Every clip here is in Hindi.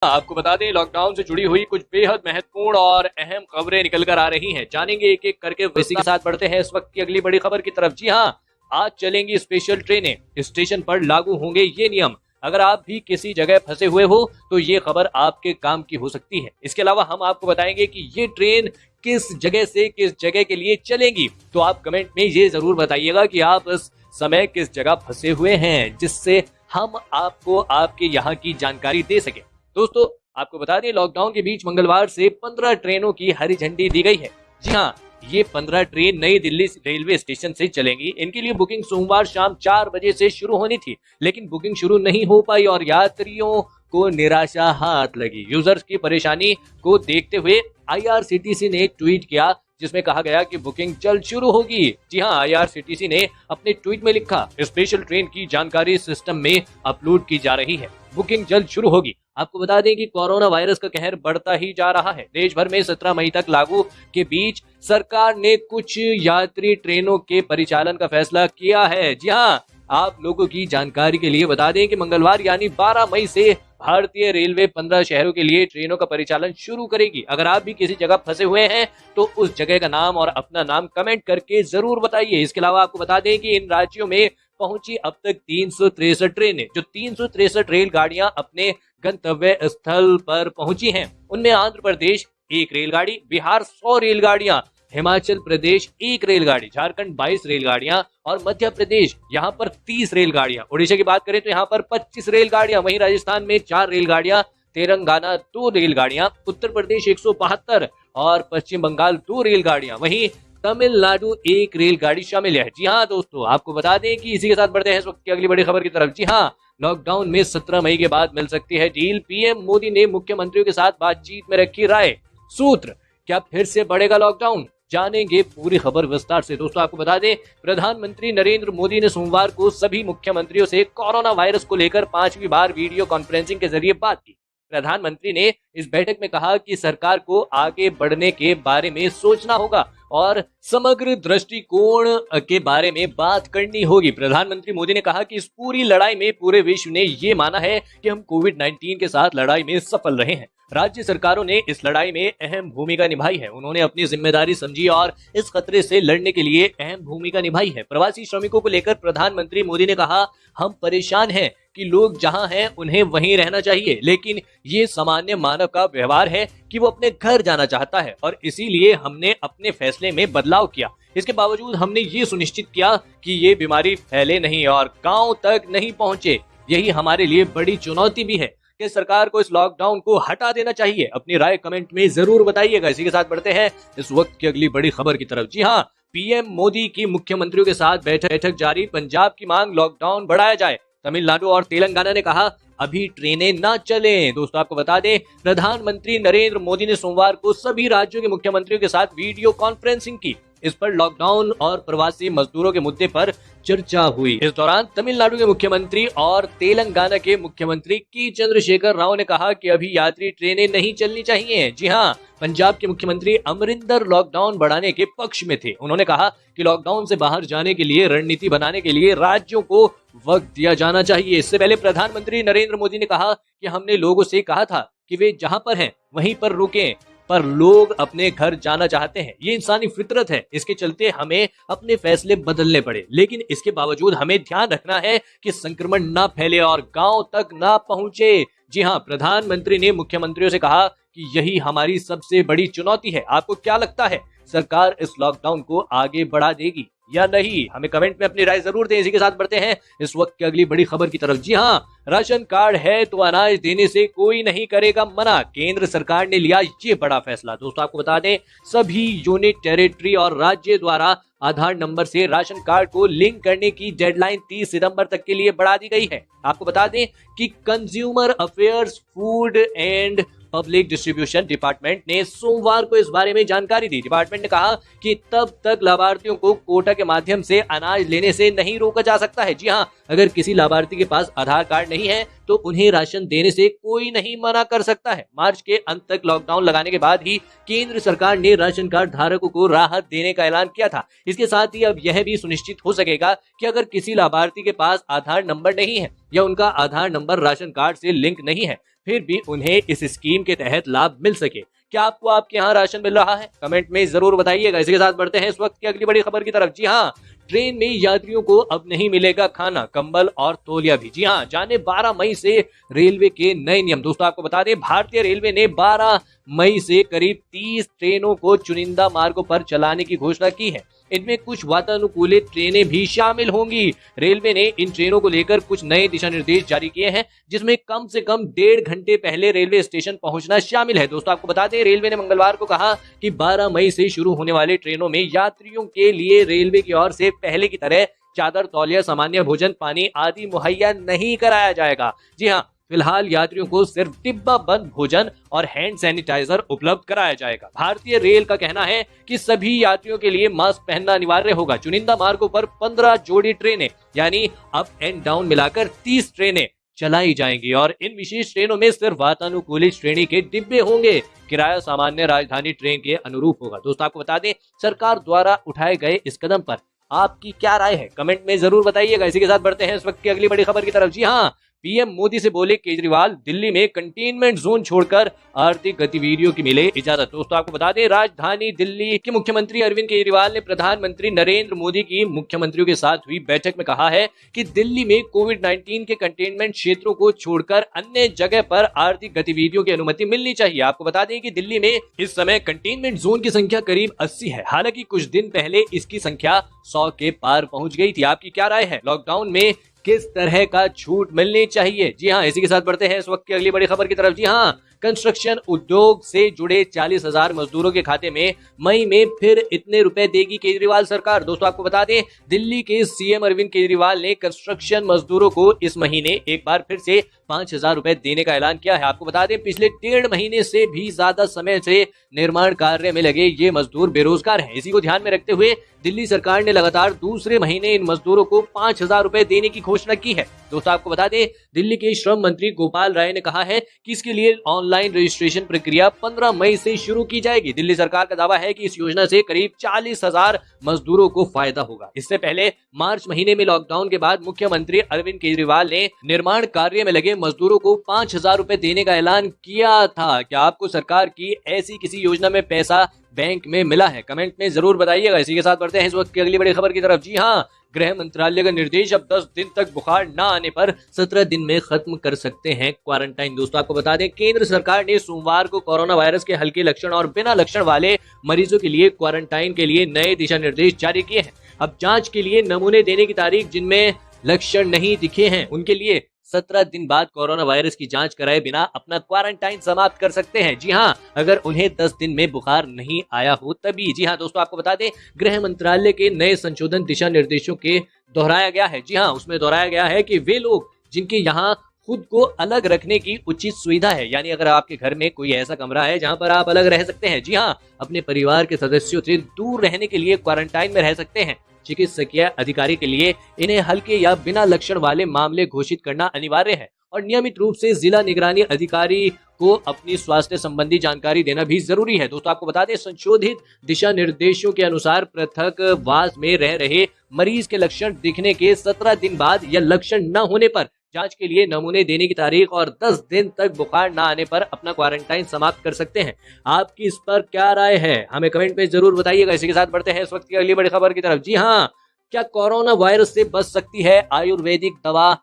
आपको बता दें, लॉकडाउन से जुड़ी हुई कुछ बेहद महत्वपूर्ण और अहम खबरें निकल कर आ रही हैं। जानेंगे एक एक करके। इसी के साथ बढ़ते हैं इस वक्त की अगली बड़ी खबर की तरफ। जी हाँ, आज चलेंगी स्पेशल ट्रेनें, स्टेशन पर लागू होंगे ये नियम। अगर आप भी किसी जगह फंसे हुए हो तो ये खबर आपके काम की हो सकती है। इसके अलावा हम आपको बताएंगे कि ये ट्रेन किस जगह से किस जगह के लिए चलेंगी। तो आप कमेंट में ये जरूर बताइएगा कि आप इस समय किस जगह फंसे हुए हैं, जिससे हम आपको आपके यहाँ की जानकारी दे सके। दोस्तों, आपको बता दें, लॉकडाउन के बीच मंगलवार से 15 ट्रेनों की हरी झंडी दी गई है। जी हाँ, ये 15 ट्रेन नई दिल्ली रेलवे स्टेशन से चलेंगी। इनके लिए बुकिंग सोमवार शाम 4 बजे से शुरू होनी थी, लेकिन बुकिंग शुरू नहीं हो पाई और यात्रियों को निराशा हाथ लगी। यूजर्स की परेशानी को देखते हुए IRCTC ने एक ट्वीट किया, जिसमें कहा गया कि बुकिंग जल्द शुरू होगी। जी हाँ, IRCTC ने अपने ट्वीट में लिखा, स्पेशल ट्रेन की जानकारी सिस्टम में अपलोड की जा रही है, बुकिंग जल्द शुरू होगी। आपको बता दें कि कोरोना वायरस का कहर बढ़ता ही जा रहा है। देश भर में 17 मई तक लागू के बीच सरकार ने कुछ यात्री ट्रेनों के परिचालन का फैसला किया है। जी हाँ, आप लोगों की जानकारी के लिए बता दें कि मंगलवार यानी 12 मई से भारतीय रेलवे 15 शहरों के लिए ट्रेनों का परिचालन शुरू करेगी। अगर आप भी किसी जगह फंसे हुए हैं तो उस जगह का नाम और अपना नाम कमेंट करके जरूर बताइए। इसके अलावा आपको बता दें कि इन राज्यों में पहुंची अब तक 363 ट्रेनें। जो 363 रेलगाड़ियां अपने गंतव्य स्थल पर पहुंची हैं, उनमें आंध्र प्रदेश 1 रेलगाड़ी, बिहार 100 रेलगाड़ियां, हिमाचल प्रदेश 1 रेलगाड़ी, झारखंड 22 रेलगाड़ियां और मध्य प्रदेश यहाँ पर 30 रेलगाड़ियां। उड़ीसा की बात करें तो यहाँ पर 25 रेलगाड़ियां, वहीं राजस्थान में 4 रेलगाड़ियां, तेलंगाना 2 रेलगाड़ियां, उत्तर प्रदेश 172 और पश्चिम बंगाल 2 रेलगाड़ियां, वहीं तमिलनाडु 1 रेलगाड़ी शामिल है। जी हाँ दोस्तों, आपको बता दें कि इसी के साथ बढ़ते हैं इस वक्त की अगली बड़ी खबर की तरफ। जी हाँ, लॉकडाउन में 17 मई के बाद मिल सकती है डील। पीएम मोदी ने मुख्यमंत्रियों के साथ बातचीत में रखी राय। सूत्र, क्या फिर से बढ़ेगा लॉकडाउन? जानेंगे पूरी खबर विस्तार से। दोस्तों, आपको बता दें, प्रधानमंत्री नरेंद्र मोदी ने सोमवार को सभी मुख्यमंत्रियों से कोरोना वायरस को लेकर 5वीं बार वीडियो कॉन्फ्रेंसिंग के जरिए बात की। प्रधानमंत्री ने इस बैठक में कहा कि सरकार को आगे बढ़ने के बारे में सोचना होगा और समग्र दृष्टिकोण के बारे में बात करनी होगी। प्रधानमंत्री मोदी ने कहा कि इस पूरी लड़ाई में पूरे विश्व ने ये माना है कि हम कोविड-19 के साथ लड़ाई में सफल रहे हैं। राज्य सरकारों ने इस लड़ाई में अहम भूमिका निभाई है। उन्होंने अपनी जिम्मेदारी समझी और इस खतरे से लड़ने के लिए अहम भूमिका निभाई है। प्रवासी श्रमिकों को लेकर प्रधानमंत्री मोदी ने कहा, हम परेशान हैं कि लोग जहां हैं उन्हें वहीं रहना चाहिए, लेकिन ये सामान्य मानव का व्यवहार है कि वो अपने घर जाना चाहता है और इसीलिए हमने अपने फैसले में बदलाव किया। इसके बावजूद हमने ये सुनिश्चित किया कि ये बीमारी फैले नहीं और गांव तक नहीं पहुंचे। यही हमारे लिए बड़ी चुनौती भी है कि सरकार को इस लॉकडाउन को हटा देना चाहिए। अपनी राय कमेंट में जरूर बताइएगा। इसी के साथ बढ़ते हैं इस वक्त की अगली बड़ी खबर की तरफ। जी हाँ, पीएम मोदी की मुख्यमंत्रियों के साथ बैठक जारी। पंजाब की मांग, लॉकडाउन बढ़ाया जाए। तमिलनाडु और तेलंगाना ने कहा, अभी ट्रेनें ना चलें। दोस्तों, आपको बता दें, प्रधानमंत्री नरेंद्र मोदी ने सोमवार को सभी राज्यों के मुख्यमंत्रियों के साथ वीडियो कॉन्फ्रेंसिंग की। इस पर लॉकडाउन और प्रवासी मजदूरों के मुद्दे पर चर्चा हुई। इस दौरान तमिलनाडु के मुख्यमंत्री और तेलंगाना के मुख्यमंत्री के चंद्रशेखर राव ने कहा कि अभी यात्री ट्रेनें नहीं चलनी चाहिए। जी हाँ, पंजाब के मुख्यमंत्री अमरिंदर लॉकडाउन बढ़ाने के पक्ष में थे। उन्होंने कहा कि लॉकडाउन से बाहर जाने के लिए रणनीति बनाने के लिए राज्यों को वक्त दिया जाना चाहिए। इससे पहले प्रधानमंत्री नरेंद्र मोदी ने कहा कि हमने लोगों से कहा था कि वे जहां पर हैं वहीं पर रुकें, पर लोग अपने घर जाना चाहते हैं। ये इंसानी फितरत है। इसके चलते हमें अपने फैसले बदलने पड़े, लेकिन इसके बावजूद हमें ध्यान रखना है कि संक्रमण ना फैले और गांव तक ना पहुंचे। जी हाँ, प्रधानमंत्री ने मुख्यमंत्रियों से कहा कि यही हमारी सबसे बड़ी चुनौती है। आपको क्या लगता है, सरकार इस लॉकडाउन को आगे बढ़ा देगी या नहीं? हमें कमेंट में अपनी राय जरूर दें। इसी के साथ बढ़ते हैं इस वक्त की अगली बड़ी खबर की तरफ। जी हाँ, राशन कार्ड है तो अनाज देने से कोई नहीं करेगा मना। केंद्र सरकार ने लिया ये बड़ा फैसला। दोस्तों, आपको बता दें, सभी यूनिट, टेरिटरी और राज्य द्वारा आधार नंबर से राशन कार्ड को लिंक करने की डेडलाइन 30 सितंबर तक के लिए बढ़ा दी गई है। आपको बता दें कि consumer affairs, food and public distribution department ने सोमवार को इस बारे में जानकारी दी। डिपार्टमेंट ने कहा कि तब तक लाभार्थियों को कोटा के माध्यम से अनाज लेने से नहीं रोका जा सकता है। जी हाँ, अगर किसी लाभार्थी के पास आधार कार्ड नहीं है तो उन्हें राशन देने से कोई नहीं मना कर सकता है। मार्च के अंत तक लॉकडाउन लगाने के बाद ही केंद्र सरकार ने राशन कार्ड धारकों को राहत देने का ऐलान किया था। इसके साथ ही अब यह भी सुनिश्चित हो सकेगा कि अगर किसी लाभार्थी के पास आधार नंबर नहीं है या उनका आधार नंबर राशन कार्ड से लिंक नहीं है, फिर भी उन्हें इस स्कीम के तहत लाभ मिल सके। क्या आपको आपके यहाँ राशन मिल रहा है? कमेंट में जरूर बताइएगा। इसी के साथ बढ़ते हैं इस वक्त की अगली बड़ी खबर की तरफ। जी हाँ, ट्रेन में यात्रियों को अब नहीं मिलेगा खाना, कंबल और तौलिया भी। जी हाँ, जाने 12 मई से रेलवे के नए नियम। दोस्तों आपको बता दें, भारतीय रेलवे ने 12 मई से करीब 30 ट्रेनों को चुनिंदा मार्गों पर चलाने की घोषणा की है। इनमें कुछ वातानुकूलित ट्रेनें भी शामिल होंगी। रेलवे ने इन ट्रेनों को लेकर कुछ नए दिशा निर्देश जारी किए हैं, जिसमें कम से कम 1.5 घंटे पहले रेलवे स्टेशन पहुंचना शामिल है। दोस्तों आपको बता दें, रेलवे ने मंगलवार को कहा कि 12 मई से शुरू होने वाले ट्रेनों में यात्रियों के लिए रेलवे की ओर से पहले की तरह चादर, तौलिया, सामान्य भोजन, पानी आदि मुहैया नहीं कराया जाएगा। जी हाँ, फिलहाल यात्रियों को सिर्फ डिब्बा बंद भोजन और हैंड सैनिटाइजर उपलब्ध कराया जाएगा। भारतीय रेल का कहना है कि सभी यात्रियों के लिए मास्क पहनना अनिवार्य होगा। चुनिंदा मार्गों पर 15 जोड़ी ट्रेनें यानी अप एंड डाउन मिलाकर 30 ट्रेनें चलाई जाएंगी और इन विशेष ट्रेनों में सिर्फ वातानुकूलित श्रेणी के डिब्बे होंगे। किराया सामान्य राजधानी ट्रेन के अनुरूप होगा। दोस्तों आपको बता दें, सरकार द्वारा उठाए गए इस कदम पर आपकी क्या राय है? कमेंट में जरूर बताइएगा। इसी के साथ बढ़ते हैं इस वक्त की अगली बड़ी खबर की तरफ। जी हाँ, पीएम मोदी से बोले केजरीवाल, दिल्ली में कंटेनमेंट जोन छोड़कर आर्थिक गतिविधियों की मिले इजाजत। दोस्तों आपको बता दें, राजधानी दिल्ली के मुख्यमंत्री अरविंद केजरीवाल ने प्रधानमंत्री नरेंद्र मोदी की मुख्यमंत्रियों के साथ हुई बैठक में कहा है कि दिल्ली में कोविड-19 के कंटेनमेंट क्षेत्रों को छोड़कर अन्य जगह पर आर्थिक गतिविधियों की अनुमति मिलनी चाहिए। आपको बता दें कि दिल्ली में इस समय कंटेनमेंट जोन की संख्या करीब 80 है। हालांकि कुछ दिन पहले इसकी संख्या 100 के पार पहुंच गई थी। आपकी क्या राय है? लॉकडाउन में किस तरह का छूट मिलनी चाहिए? जी हाँ, इसी के साथ बढ़ते हैं इस वक्त की अगली बड़ी खबर की तरफ। जी हाँ, कंस्ट्रक्शन उद्योग से जुड़े 40,000 मजदूरों के खाते में मई में फिर इतने रुपए देगी केजरीवाल सरकार। दोस्तों आपको बता दें, दिल्ली के सीएम अरविंद केजरीवाल ने कंस्ट्रक्शन मजदूरों को इस महीने एक बार फिर से 5,000 रुपए देने का ऐलान किया है। आपको बता दें, पिछले 1.5 महीने से भी ज्यादा समय से निर्माण कार्य में लगे ये मजदूर बेरोजगार हैं। इसी को ध्यान में रखते हुए दिल्ली सरकार ने लगातार दूसरे महीने इन मजदूरों को 5,000 रुपए देने की घोषणा की है। दोस्तों आपको बता दें, दिल्ली के श्रम मंत्री गोपाल राय ने कहा है कि इसके लिए ऑनलाइन रजिस्ट्रेशन प्रक्रिया 15 मई से शुरू की जाएगी। दिल्ली सरकार का दावा है कि इस योजना से करीब 40,000 मजदूरों को फायदा होगा। इससे पहले मार्च महीने में लॉकडाउन के बाद मुख्यमंत्री अरविंद केजरीवाल ने निर्माण कार्य में लगे मजदूरों को 5,000 रुपए देने का ऐलान किया था। क्या आपको सरकार की ऐसी किसी योजना में पैसा बैंक में मिला है? कमेंट में जरूर बताइएगा। इसी के साथ बढ़ते हैं इस वक्त की अगली बड़ी खबर की तरफ। जी हाँ, गृह मंत्रालय का निर्देश, अब 10 दिन तक बुखार न आने पर 17 दिन में खत्म कर सकते हैं क्वारंटाइन। दोस्तों आपको बता दें, केंद्र सरकार ने सोमवार को कोरोना वायरस के हल्के लक्षण और बिना लक्षण वाले मरीजों के लिए क्वारंटाइन के लिए नए दिशा निर्देश जारी किए हैं। अब जांच के लिए नमूने देने की तारीख जिनमें लक्षण नहीं दिखे हैं उनके लिए 17 दिन बाद कोरोना वायरस की जांच कराए बिना अपना क्वारंटाइन समाप्त कर सकते हैं। जी हाँ, अगर उन्हें 10 दिन में बुखार नहीं आया हो तभी। जी हाँ दोस्तों, आपको बता दें, गृह मंत्रालय के नए संशोधन दिशा निर्देशों के दोहराया गया है। जी हाँ, उसमें दोहराया गया है कि वे लोग जिनके यहाँ खुद को अलग रखने की उचित सुविधा है, यानी अगर आपके घर में कोई ऐसा कमरा है जहां पर आप अलग रह सकते हैं, जी हाँ, अपने परिवार के सदस्यों से दूर रहने के लिए क्वारंटाइन में रह सकते हैं। चिकित्सकीय अधिकारी के लिए इन्हें हल्के या बिना लक्षण वाले मामले घोषित करना अनिवार्य है और नियमित रूप से जिला निगरानी अधिकारी को अपनी स्वास्थ्य संबंधी जानकारी देना भी जरूरी है। दोस्तों आपको बता दें, संशोधित दिशा निर्देशों के अनुसार पृथकवास में रह रहे मरीज के लक्षण दिखने के 17 दिन बाद या लक्षण न होने पर जांच के लिए नमूने देने की तारीख और 10 दिन तक बुखार न आने पर अपना क्वारंटाइन समाप्त कर सकते हैं। आपकी इस पर क्या राय है? हमें कमेंट में जरूर बताइएगा। इसी के साथ बढ़ते हैं इस वक्त की अगली बड़ी खबर की तरफ। जी हाँ, क्या कोरोना वायरस से बच सकती है आयुर्वेदिक दवा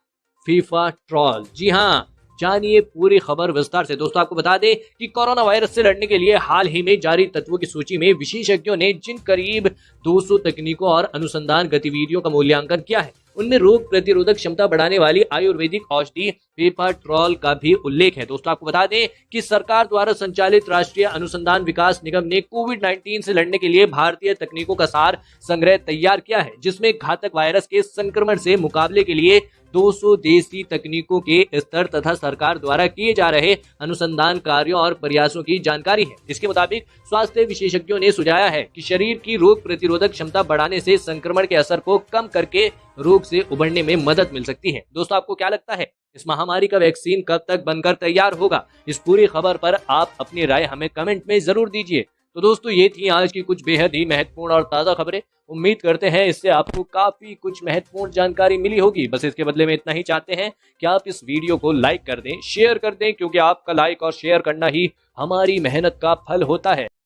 फीफाट्रॉल? जी हाँ, जानिए पूरी खबर विस्तार से। दोस्तों आपको बता दें कि कोरोना वायरस से लड़ने के लिए हाल ही में जारी तत्वों की सूची में विशेषज्ञों ने जिन करीब 200 तकनीकों और अनुसंधान गतिविधियों का मूल्यांकन किया है, उनमें रोग प्रतिरोधक क्षमता बढ़ाने वाली आयुर्वेदिक औषधि फीफाट्रॉल का भी उल्लेख है। दोस्तों आपको बता दें कि सरकार द्वारा संचालित राष्ट्रीय अनुसंधान विकास निगम ने कोविड-19 से लड़ने के लिए भारतीय तकनीकों का सार संग्रह तैयार किया है, जिसमें घातक वायरस के संक्रमण से मुकाबले के लिए 200 देसी तकनीकों के स्तर तथा सरकार द्वारा किए जा रहे अनुसंधान कार्यों और प्रयासों की जानकारी है। इसके मुताबिक स्वास्थ्य विशेषज्ञों ने सुझाया है कि शरीर की रोग प्रतिरोधक क्षमता बढ़ाने से संक्रमण के असर को कम करके रोग से उबरने में मदद मिल सकती है। दोस्तों, आपको क्या लगता है इस महामारी का वैक्सीन कब तक बनकर तैयार होगा? इस पूरी खबर पर आप अपनी राय हमें कमेंट में जरूर दीजिए। तो दोस्तों, ये थी आज की कुछ बेहद ही महत्वपूर्ण और ताज़ा खबरें। उम्मीद करते हैं इससे आपको काफी कुछ महत्वपूर्ण जानकारी मिली होगी। बस इसके बदले में इतना ही चाहते हैं कि आप इस वीडियो को लाइक कर दें, शेयर कर दें, क्योंकि आपका लाइक और शेयर करना ही हमारी मेहनत का फल होता है।